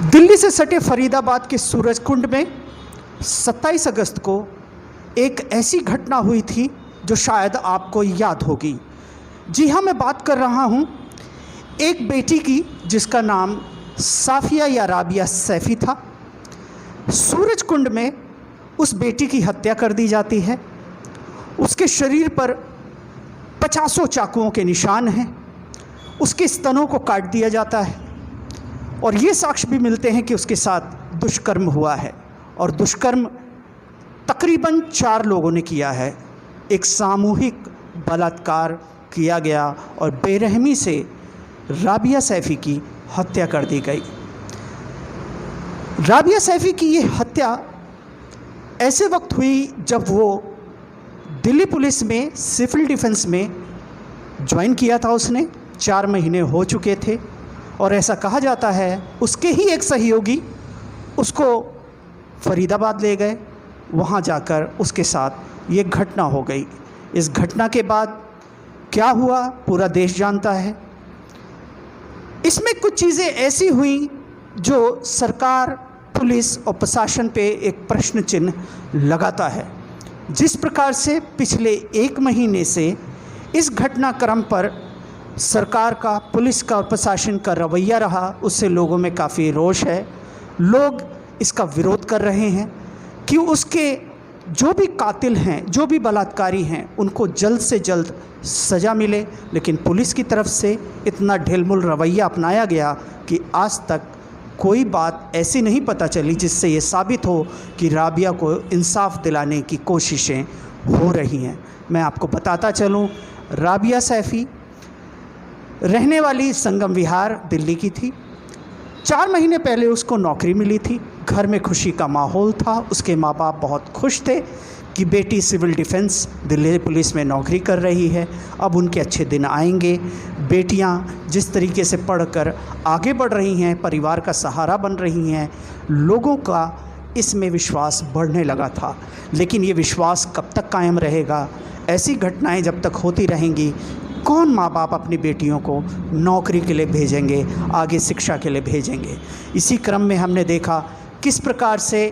दिल्ली से सटे फरीदाबाद के सूरजकुंड में 27 अगस्त को एक ऐसी घटना हुई थी जो शायद आपको याद होगी। जी हाँ, मैं बात कर रहा हूँ एक बेटी की जिसका नाम साफिया या राबिया सैफ़ी था। सूरजकुंड में उस बेटी की हत्या कर दी जाती है। उसके शरीर पर 50 चाकुओं के निशान हैं। उसके स्तनों को काट दिया जाता है और ये साक्ष्य भी मिलते हैं कि उसके साथ दुष्कर्म हुआ है और दुष्कर्म तकरीबन 4 लोगों ने किया है। एक सामूहिक बलात्कार किया गया और बेरहमी से राबिया सैफ़ी की हत्या कर दी गई। राबिया सैफ़ी की ये हत्या ऐसे वक्त हुई जब वो दिल्ली पुलिस में सिविल डिफेंस में ज्वाइन किया था। उसने 4 महीने हो चुके थे और ऐसा कहा जाता है उसके ही एक सहयोगी उसको फरीदाबाद ले गए। वहाँ जाकर उसके साथ ये घटना हो गई। इस घटना के बाद क्या हुआ पूरा देश जानता है। इसमें कुछ चीज़ें ऐसी हुई जो सरकार, पुलिस और प्रशासन पे एक प्रश्न चिन्ह लगाता है। जिस प्रकार से पिछले 1 महीने से इस घटनाक्रम पर सरकार का, पुलिस का और प्रशासन का रवैया रहा, उससे लोगों में काफ़ी रोष है। लोग इसका विरोध कर रहे हैं कि उसके जो भी कातिल हैं, जो भी बलात्कारी हैं, उनको जल्द से जल्द सज़ा मिले। लेकिन पुलिस की तरफ से इतना ढिलमुल रवैया अपनाया गया कि आज तक कोई बात ऐसी नहीं पता चली जिससे ये साबित हो कि राबिया को इंसाफ दिलाने की कोशिशें हो रही हैं। मैं आपको बताता चलूँ, राबिया सैफ़ी रहने वाली संगम विहार दिल्ली की थी। 4 महीने पहले उसको नौकरी मिली थी। घर में खुशी का माहौल था। उसके माँ बाप बहुत खुश थे कि बेटी सिविल डिफेंस दिल्ली पुलिस में नौकरी कर रही है, अब उनके अच्छे दिन आएंगे। बेटियां जिस तरीके से पढ़कर आगे बढ़ रही हैं, परिवार का सहारा बन रही हैं, लोगों का इसमें विश्वास बढ़ने लगा था। लेकिन ये विश्वास कब तक कायम रहेगा? ऐसी घटनाएं जब तक होती रहेंगी, कौन माँ बाप अपनी बेटियों को नौकरी के लिए भेजेंगे, आगे शिक्षा के लिए भेजेंगे? इसी क्रम में हमने देखा किस प्रकार से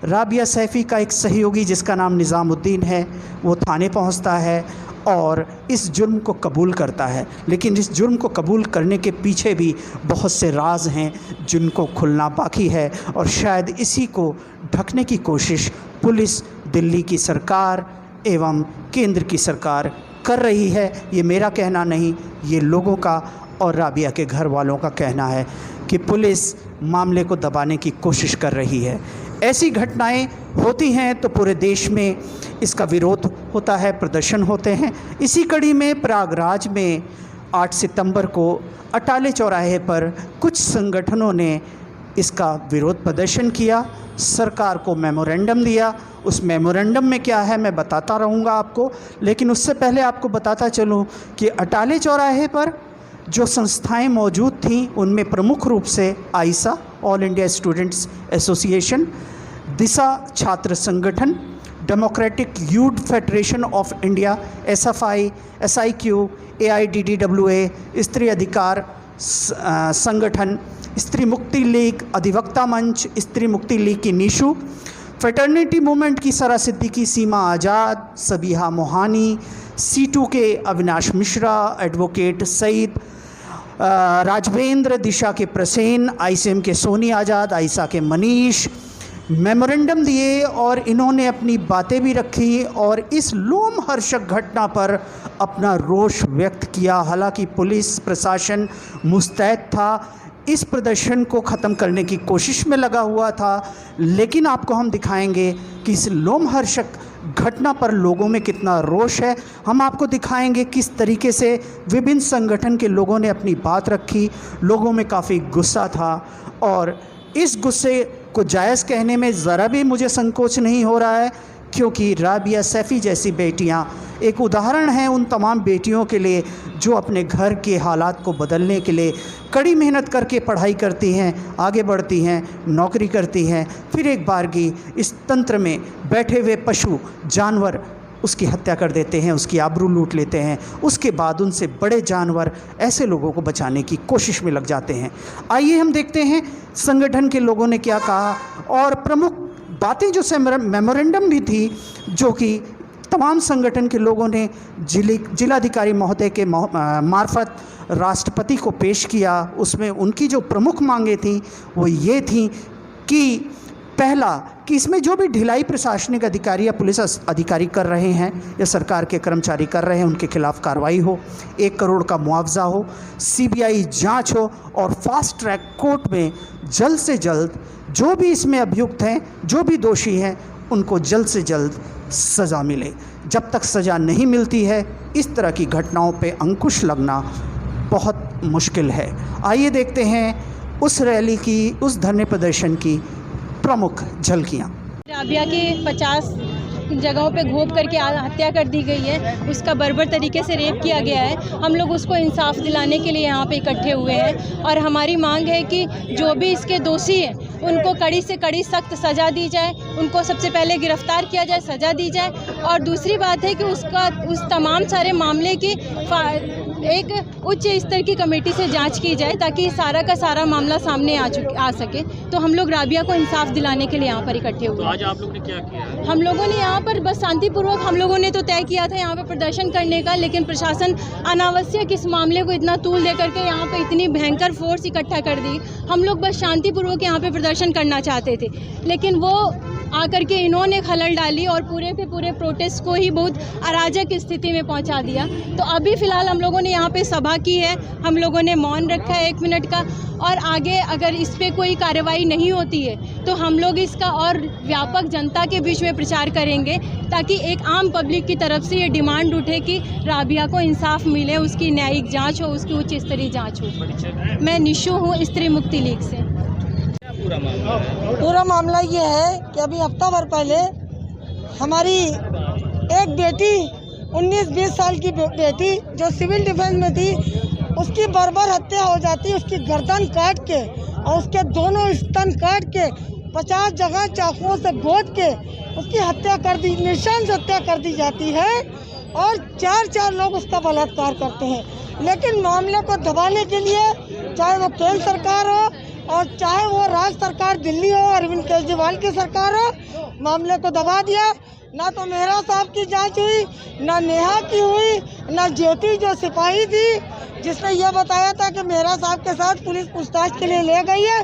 राबिया सैफ़ी का एक सहयोगी जिसका नाम निज़ामुद्दीन है, वो थाने पहुंचता है और इस जुर्म को कबूल करता है। लेकिन इस जुर्म को कबूल करने के पीछे भी बहुत से राज हैं जिनको खुलना बाकी है और शायद इसी को ढकने की कोशिश पुलिस, दिल्ली की सरकार एवं केंद्र की सरकार कर रही है। ये मेरा कहना नहीं, ये लोगों का और राबिया के घर वालों का कहना है कि पुलिस मामले को दबाने की कोशिश कर रही है। ऐसी घटनाएं होती हैं तो पूरे देश में इसका विरोध होता है, प्रदर्शन होते हैं। इसी कड़ी में प्रयागराज में 8 सितंबर को अटाले चौराहे पर कुछ संगठनों ने इसका विरोध प्रदर्शन किया, सरकार को मेमोरेंडम दिया। उस मेमोरेंडम में क्या है मैं बताता रहूँगा आपको, लेकिन उससे पहले आपको बताता चलूँ कि अटाले चौराहे पर जो संस्थाएं मौजूद थीं उनमें प्रमुख रूप से AISA, All India Students Association, Disha छात्र संगठन, Democratic Youth Federation of India, SFI, SIQ, AIDWA, स्त्री अधिकार संगठन, स्त्री मुक्ति लीग, अधिवक्ता मंच, स्त्री मुक्ति लीग की निशु, फ्रेटर्निटी मूवमेंट की सरा सिद्दीकी, सीमा आज़ाद, सबीहा मोहानी, C2 के अविनाश मिश्रा, एडवोकेट सईद राजवेंद्र, दिशा के प्रसेन, ICM के सोनी आज़ाद, आयशा के मनीष मेमोरेंडम दिए और इन्होंने अपनी बातें भी रखी और इस लोमहर्षक घटना पर अपना रोष व्यक्त किया। हालांकि पुलिस प्रशासन मुस्तैद था, इस प्रदर्शन को ख़त्म करने की कोशिश में लगा हुआ था, लेकिन आपको हम दिखाएंगे कि इस लोमहर्षक घटना पर लोगों में कितना रोष है। हम आपको दिखाएंगे किस तरीके से विभिन्न संगठन के लोगों ने अपनी बात रखी। लोगों में काफ़ी गुस्सा था और इस गुस्से को जायज़ कहने में ज़रा भी मुझे संकोच नहीं हो रहा है, क्योंकि राबिया सैफ़ी जैसी बेटियां एक उदाहरण हैं उन तमाम बेटियों के लिए जो अपने घर के हालात को बदलने के लिए कड़ी मेहनत करके पढ़ाई करती हैं, आगे बढ़ती हैं, नौकरी करती हैं, फिर एक बारगी इस तंत्र में बैठे हुए पशु जानवर उसकी हत्या कर देते हैं, उसकी आबरू लूट लेते हैं। उसके बाद उनसे बड़े जानवर ऐसे लोगों को बचाने की कोशिश में लग जाते हैं। आइए हम देखते हैं संगठन के लोगों ने क्या कहा और प्रमुख बातें जो मेमोरेंडम भी थी जो कि तमाम संगठन के लोगों ने जिलाधिकारी महोदय के मार्फत राष्ट्रपति को पेश किया। उसमें उनकी जो प्रमुख मांगें थीं वो ये थी कि पहला कि इसमें जो भी ढिलाई प्रशासनिक अधिकारी या पुलिस अधिकारी कर रहे हैं या सरकार के कर्मचारी कर रहे हैं उनके खिलाफ कार्रवाई हो, 1 करोड़ का मुआवजा हो, सीबीआई जांच हो और फास्ट ट्रैक कोर्ट में जल्द से जल्द जो भी इसमें अभियुक्त हैं, जो भी दोषी हैं, उनको जल्द से जल्द सज़ा मिले। जब तक सज़ा नहीं मिलती है इस तरह की घटनाओं पे अंकुश लगना बहुत मुश्किल है। आइए देखते हैं उस रैली की, उस धरने प्रदर्शन की प्रमुख झलकियाँ। राबिया के 50 जगहों पे घोप करके हत्या कर दी गई है, उसका बर्बर तरीके से रेप किया गया है। हम लोग उसको इंसाफ दिलाने के लिए यहाँ पे इकट्ठे हुए हैं और हमारी मांग है कि जो भी इसके दोषी हैं उनको कड़ी से कड़ी सख्त सज़ा दी जाए, उनको सबसे पहले गिरफ्तार किया जाए, सज़ा दी जाए। और दूसरी बात है कि उस तमाम सारे मामले की एक उच्च स्तर की कमेटी से जांच की जाए ताकि सारा का सारा मामला सामने आ सके। तो हम लोग राबिया को इंसाफ दिलाने के लिए यहाँ पर इकट्ठे हुए। तो आज आप लोग ने क्या किया? हम लोगों ने यहाँ पर बस शांतिपूर्वक हम लोगों ने तो तय किया था यहाँ पे प्रदर्शन करने का, लेकिन प्रशासन अनावश्यक इस मामले को इतना तूल दे करके यहाँ पे इतनी भयंकर फोर्स इकट्ठा कर दी। हम लोग बस शांतिपूर्वक यहाँ पे प्रदर्शन करना चाहते थे, लेकिन वो आकर के इन्होंने खलल डाली और पूरे के पूरे प्रोटेस्ट को ही बहुत अराजक स्थिति में पहुंचा दिया। तो अभी फ़िलहाल हम लोगों ने यहाँ पे सभा की है, हम लोगों ने मौन रखा है 1 मिनट का, और आगे अगर इस पे कोई कार्रवाई नहीं होती है तो हम लोग इसका और व्यापक जनता के बीच में प्रचार करेंगे ताकि एक आम पब्लिक की तरफ से ये डिमांड उठे कि राबिया को इंसाफ मिले, उसकी न्यायिक जाँच हो, उसकी उच्च स्तरीय जाँच हो। मैं निशु हूँ, स्त्री मुक्ति लीग से। पूरा मामला ये है कि अभी हफ्ता भर पहले हमारी एक बेटी 19-20 साल की बेटी जो सिविल डिफेंस में थी, उसकी बर्बर हत्या हो जाती है, उसकी गर्दन काट के और उसके दोनों स्तन काट के 50 जगह चाकुओं से गोद के उसकी हत्या कर दी, नृशंस हत्या कर दी जाती है और 4 लोग उसका बलात्कार करते हैं। लेकिन मामले को दबाने के लिए चाहे वो केंद्र सरकार हो और चाहे वो राज्य सरकार दिल्ली हो, अरविंद केजरीवाल की सरकार हो, मामले को दबा दिया। ना तो मेहरा साहब की जांच हुई, ना नेहा की हुई, ना ज्योति जो सिपाही थी जिसने यह बताया था कि मेहरा साहब के साथ पुलिस पूछताछ के लिए ले गई है।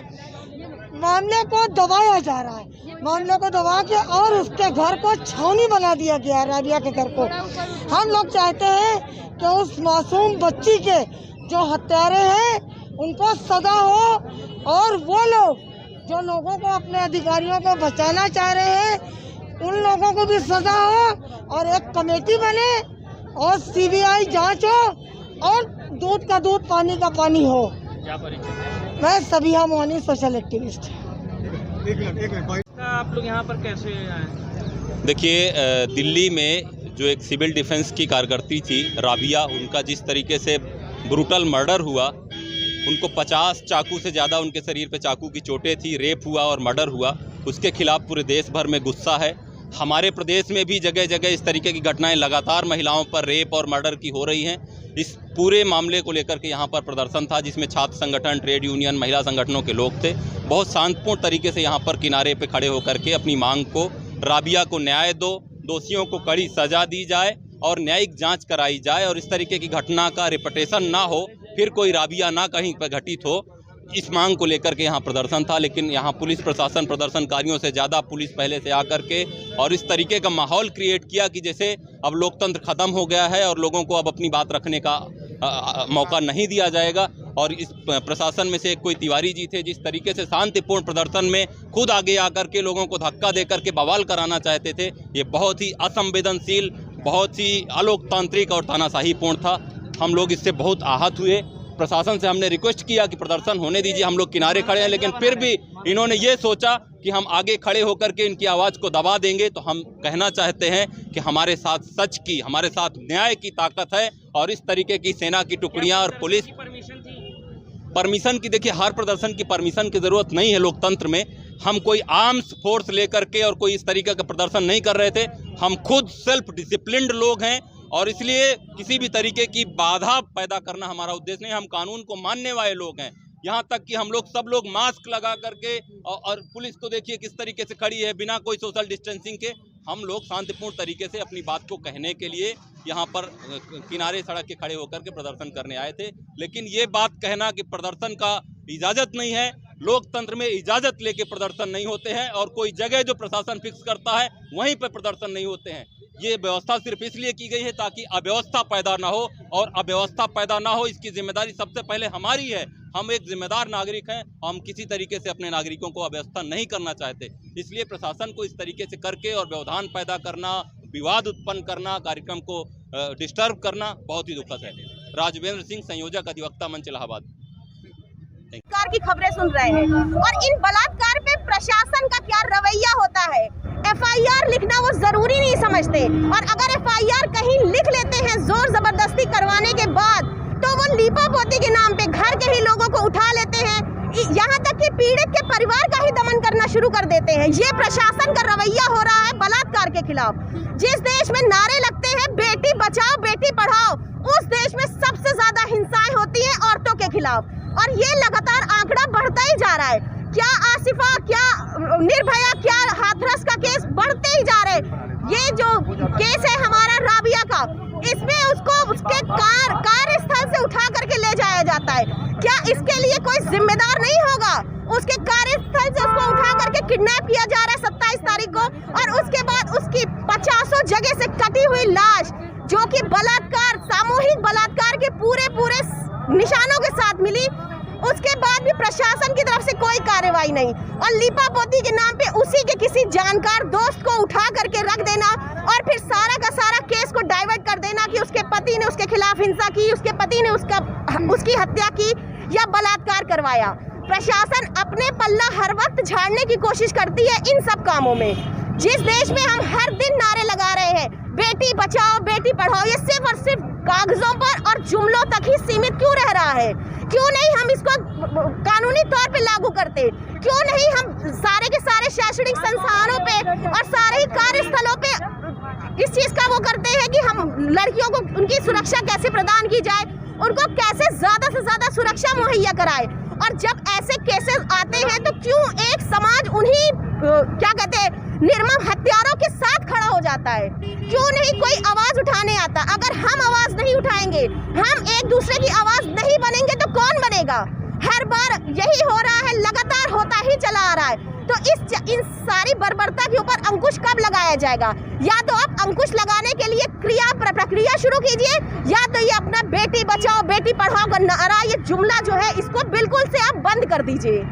मामले को दबाया जा रहा है, मामले को दबा के और उसके घर को छावनी बना दिया गया, राबिया के घर को। हम लोग चाहते हैं कि उस मासूम बच्ची के जो हत्यारे हैं उनको सजा हो और वो लोग जो लोगों को, अपने अधिकारियों को बचाना चाह रहे हैं, उन लोगों को भी सजा हो और एक कमेटी बने और सीबीआई जांच हो और दूध का दूध, पानी का पानी हो। क्या परिचय? मैं सबिहा मोहनी, सोशल एक्टिविस्ट। आप लोग यहाँ पर कैसे आए? देखिए, दिल्ली में जो एक सिविल डिफेंस की कार्यकर्ती थी राबिया, उनका जिस तरीके से ब्रूटल मर्डर हुआ, उनको 50 चाकू से ज़्यादा उनके शरीर पे चाकू की चोटें थी, रेप हुआ और मर्डर हुआ, उसके खिलाफ पूरे देश भर में गुस्सा है। हमारे प्रदेश में भी जगह जगह इस तरीके की घटनाएं लगातार महिलाओं पर रेप और मर्डर की हो रही हैं। इस पूरे मामले को लेकर के यहाँ पर प्रदर्शन था जिसमें छात्र संगठन, ट्रेड यूनियन, महिला संगठनों के लोग थे। बहुत शांतिपूर्ण तरीके से यहाँ पर किनारे पे खड़े होकर के अपनी मांग को, राबिया को न्याय दो, दोषियों को कड़ी सजा दी जाए और न्यायिक जांच कराई जाए और इस तरीके की घटना का रिपीटेशन ना हो, फिर कोई राबिया ना कहीं पर घटित हो, इस मांग को लेकर के यहाँ प्रदर्शन था। लेकिन यहाँ पुलिस प्रशासन प्रदर्शनकारियों से ज़्यादा पुलिस पहले से आकर के और इस तरीके का माहौल क्रिएट किया कि जैसे अब लोकतंत्र ख़त्म हो गया है और लोगों को अब अपनी बात रखने का मौका नहीं दिया जाएगा। और इस प्रशासन में से कोई तिवारी जी थे जिस तरीके से शांतिपूर्ण प्रदर्शन में खुद आगे आकर के लोगों को धक्का दे करके बवाल कराना चाहते थे, ये बहुत ही असंवेदनशील, बहुत ही अलोकतांत्रिक और तानाशाहीपूर्ण था। हम लोग इससे बहुत आहत हुए। प्रशासन से हमने रिक्वेस्ट किया कि प्रदर्शन होने दीजिए, हम लोग किनारे खड़े हैं, लेकिन फिर भी इन्होंने ये सोचा कि हम आगे खड़े होकर के इनकी आवाज़ को दबा देंगे। तो हम कहना चाहते हैं कि हमारे साथ सच की, हमारे साथ न्याय की ताकत है और इस तरीके की सेना की टुकड़ियां और पुलिस परमिशन की, देखिए हर प्रदर्शन की परमिशन की ज़रूरत नहीं है लोकतंत्र में। हम कोई आर्म्स फोर्स लेकर के और कोई इस तरीके का प्रदर्शन नहीं कर रहे थे। हम खुद सेल्फ डिसिप्लिन्ड लोग हैं और इसलिए किसी भी तरीके की बाधा पैदा करना हमारा उद्देश्य नहीं। हम कानून को मानने वाले लोग हैं। यहाँ तक कि हम लोग सब लोग मास्क लगा करके और पुलिस को देखिए किस तरीके से खड़ी है बिना कोई सोशल डिस्टेंसिंग के। हम लोग शांतिपूर्ण तरीके से अपनी बात को कहने के लिए यहाँ पर किनारे सड़क के खड़े होकर के प्रदर्शन करने आए थे। लेकिन ये बात कहना कि प्रदर्शन का इजाज़त नहीं है, लोकतंत्र में इजाज़त लेके प्रदर्शन नहीं होते हैं और कोई जगह जो प्रशासन फिक्स करता है वहीं पर प्रदर्शन नहीं होते हैं। ये व्यवस्था सिर्फ इसलिए की गई है ताकि अव्यवस्था पैदा ना हो, और अव्यवस्था पैदा ना हो इसकी जिम्मेदारी सबसे पहले हमारी है। हम एक जिम्मेदार नागरिक हैं, हम किसी तरीके से अपने नागरिकों को अव्यवस्था नहीं करना चाहते। इसलिए प्रशासन को इस तरीके से करके और व्यवधान पैदा करना, विवाद उत्पन्न करना, कार्यक्रम को डिस्टर्ब करना बहुत ही दुखद है। राजवेंद्र सिंह, संयोजक अधिवक्ता मंच इलाहाबाद। बलात्कार की खबरें सुन रहे हैं और इन बलात्कार पे प्रशासन का क्या रवैया होता है। एफआईआर लिखना वो जरूरी नहीं समझते, और अगर एफआईआर कहीं लिख लेते हैं जोर जबरदस्ती करवाने के बाद, तो वो लीपा पोती के नाम पे घर के ही लोगों को उठा लेते हैं, यहाँ तक कि पीड़ित के परिवार का ही दमन करना शुरू कर देते हैं। ये प्रशासन का रवैया हो रहा है बलात्कार के खिलाफ। जिस देश में नारे लगते हैं बेटी बचाओ बेटी पढ़ाओ, उस देश में सबसे ज्यादा हिंसाएं होती हैं औरतों के खिलाफ, और ये लगातार आंकड़ा बढ़ता ही जा रहा है। क्या आसिफा, क्या निर्भया, क्या हाथरस का केस बढ़ते ही जा रहे। ये जो केस है हमारा राबिया का, इसमें उसको उसके कार्यस्थल से उठा करके ले जाया जाता है। क्या इसके लिए कोई जिम्मेदार नहीं होगा? उसके कार्यस्थल से उसको उठा करके किडनैप किया जा रहा है 27 तारीख को, और उसके बाद उसकी 50 जगह से कटी हुई लाश, जो कि बलात्कार, सामूहिक बलात्कार के पूरे निशानों के साथ मिली, उसके बाद भी प्रशासन की तरफ से कोई कार्रवाई नहीं, और लीपा पोती के नाम पे उसी के किसी जानकार दोस्त को उठा करके रख देना और फिर सारा का सारा केस को डाइवर्ट कर देना कि उसके पति ने उसके खिलाफ हिंसा की, उसके पति ने उसकी हत्या की या बलात्कार करवाया। प्रशासन अपने पल्ला हर वक्त झाड़ने की कोशिश करती है इन सब कामों में। जिस देश में हम हर दिन नारे लगा रहे हैं बेटी बचाओ बेटी पढ़ाओ, ये सिर्फ और सिर्फ कागजों पर और जुमलों तक ही सीमित क्यों रह रहा है? क्यों नहीं हम इसको कानूनी तौर पे लागू करते? क्यों नहीं हम सारे के सारे शैक्षणिक संस्थानों पे और सारे ही कार्यस्थलों पे इस चीज का वो करते हैं कि हम लड़कियों को उनकी सुरक्षा कैसे प्रदान की जाए, उनको कैसे ज्यादा से ज्यादा सुरक्षा मुहैया कराए। और जब ऐसे केसेस आते हैं तो क्यों एक समाज उन्हीं क्या कहते हैं निर्मम हत्यारों के साथ खड़ा हो जाता है? क्यों नहीं कोई आवाज उठाने आता? अगर हम आवाज नहीं उठाएंगे, हम एक दूसरे की आवाज नहीं बनेंगे तो कौन बनेगा? हर बार यही हो रहा है, लगातार होता ही चला आ रहा है। तो इन सारी बर्बरता के ऊपर अंकुश कब लगाया जाएगा? या तो आप अंकुश लगाने के लिए प्रक्रिया शुरू कीजिए, या तो ये अपना बेटी बचाओ बेटी पढ़ाओ का नारा, ये जुमला जो है इसको बिल्कुल से आप बंद कर दीजिए।